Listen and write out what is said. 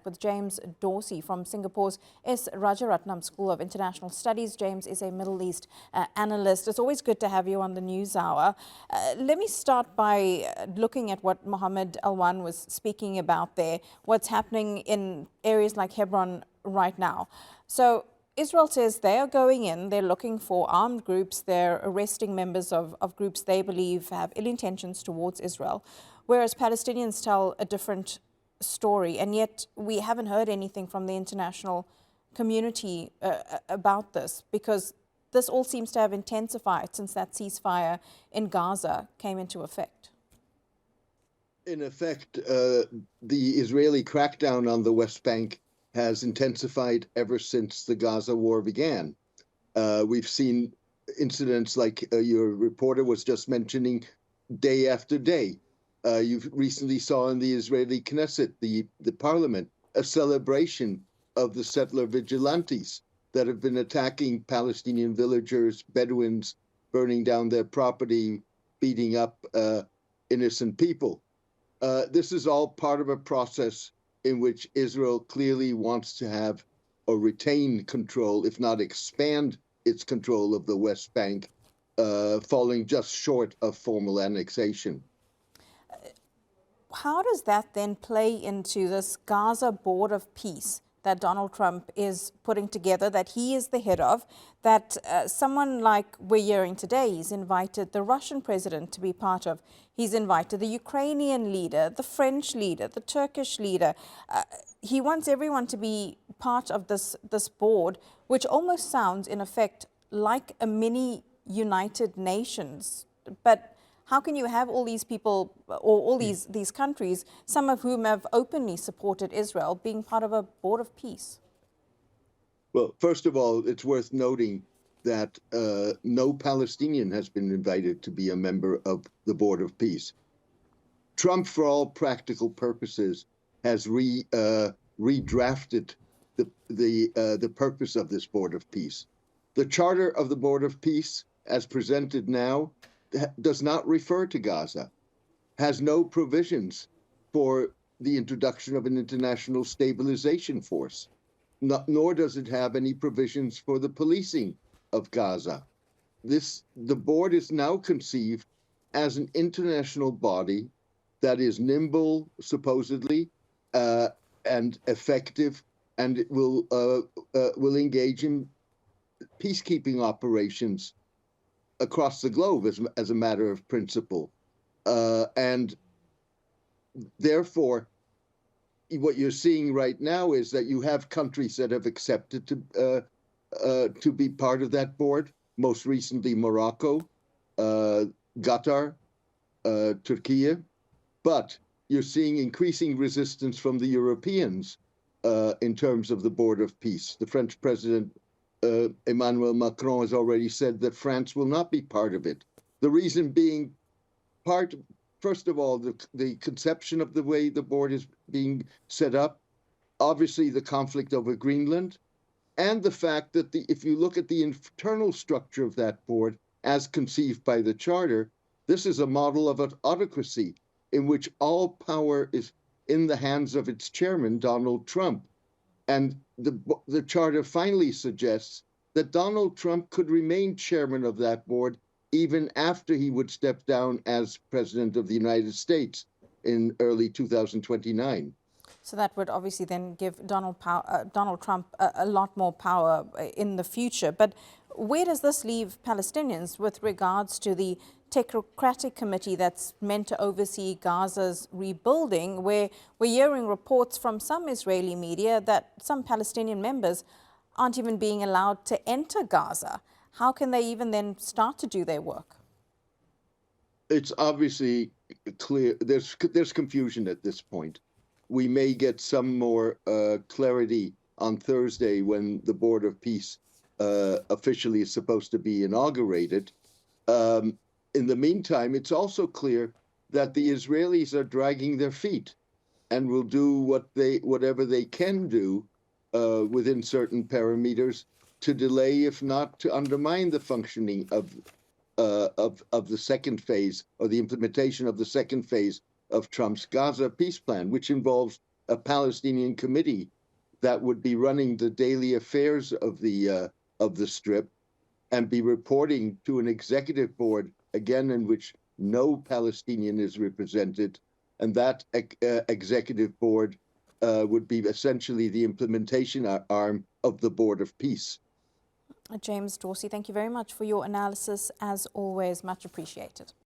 With James Dorsey from Singapore's Rajaratnam School of International Studies. James is a Middle East analyst. It's always good to have you on the News Hour. Let me start by looking at what Mohammed Alwan was speaking about there, what's happening in areas like Hebron right now. So Israel says they are going in, they're looking for armed groups, they're arresting members of groups they believe have ill intentions towards Israel, whereas Palestinians tell a different story, and yet we haven't heard anything from the international community about this, because this all seems to have intensified since that ceasefire in Gaza came into effect. In effect, the Israeli crackdown on the West Bank has intensified ever since the Gaza war began. We've seen incidents like your reporter was just mentioning day after day. You recently saw in the Israeli Knesset, the parliament, a celebration of the settler vigilantes that have been attacking Palestinian villagers, Bedouins, burning down their property, beating up innocent people. This is all part of a process in which Israel clearly wants to have or retain control, if not expand its control of the West Bank, falling just short of formal annexation. How does that then play into this Gaza Board of Peace that Donald Trump is putting together, that he is the head of, that someone like we're hearing today, he's invited the Russian president to be part of, he's invited the Ukrainian leader, the French leader, the Turkish leader. He wants everyone to be part of this board, which almost sounds, in effect, like a mini United Nations. But how can you have all these people or all these countries, some of whom have openly supported Israel, being part of a board of peace? Well, first of all, it's worth noting that no Palestinian has been invited to be a member of the board of peace. Trump, for all practical purposes, has redrafted the purpose of this board of peace. The charter of the board of peace, as presented now, does not refer to Gaza, has no provisions for the introduction of an international stabilization force, nor does it have any provisions for the policing of Gaza. The board is now conceived as an international body that is nimble, supposedly, and effective, and it will engage in peacekeeping operations across the globe as a matter of principle. And therefore, what you're seeing right now is that you have countries that have accepted to be part of that board, most recently Morocco, Qatar, Turkey, but you're seeing increasing resistance from the Europeans in terms of the board of peace. The French president Emmanuel Macron has already said that France will not be part of it. The reason being first of all, the conception of the way the board is being set up, obviously the conflict over Greenland, and the fact that if you look at the internal structure of that board as conceived by the charter, this is a model of an autocracy in which all power is in the hands of its chairman, Donald Trump. And the charter finally suggests that Donald Trump could remain chairman of that board even after he would step down as president of the United States in early 2029. So that would obviously then give Donald Trump a lot more power in the future. But where does this leave Palestinians with regards to the technocratic committee that's meant to oversee Gaza's rebuilding, where we're hearing reports from some Israeli media that some Palestinian members aren't even being allowed to enter Gaza? How can they even then start to do their work? It's obviously clear. There's confusion at this point. We may get some more clarity on Thursday when the Board of Peace officially is supposed to be inaugurated. In the meantime, it's also clear that the Israelis are dragging their feet and will do whatever they can do within certain parameters to delay, if not to undermine, the functioning of the second phase, or the implementation of the second phase of Trump's Gaza peace plan, which involves a Palestinian committee that would be running the daily affairs of the Strip and be reporting to an executive board, again, in which no Palestinian is represented. And that executive board would be essentially the implementation arm of the Board of Peace. James Dorsey, thank you very much for your analysis. As always, much appreciated.